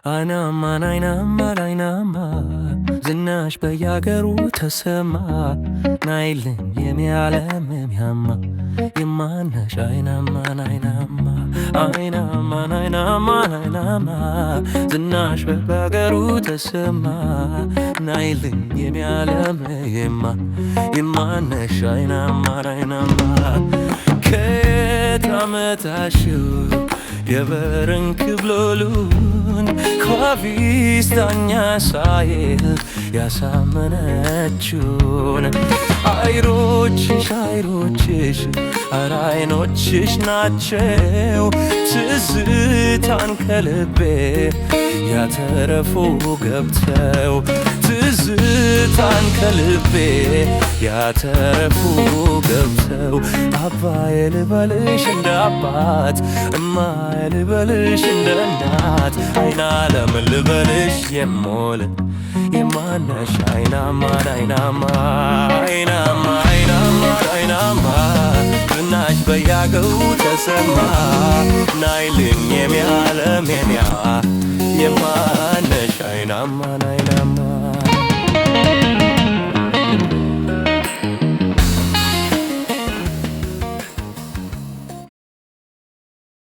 አይናማ አይናማ አይናማ ዝናሽ በያገሩ ተሰማ ናይልኝ የሚያለም የሚያማ የማነሽ አይናማ አይናማ አይናማ አይናማ አይናማ ዝናሽ በያገሩ ተሰማ ናይልኝ የሚያለም የማነሽ አይናማ አይናማ ከታመታሽው የበረን ክብሎሉን ኳቪስታኛ ሳይል ያሳመነችውን አይሮችሽ ኧረ አይኖችሽ ናቸው ትዝታን ከልቤ ያተረፉ ገብተው ትዝታን ከልቤ ያተረፉ ገብተው አባዬ ልበልሽ እንደ አባት እማዬ ልበልሽ እንደ እናት አይናለም ልበልሽ የሞል የማነሽ አይናማ አይናማ አይናማ አይናማ አይናማ ዝናሽ በያገው ተሰማ ናይልኝ የሚያለም የማነሽ አይናማ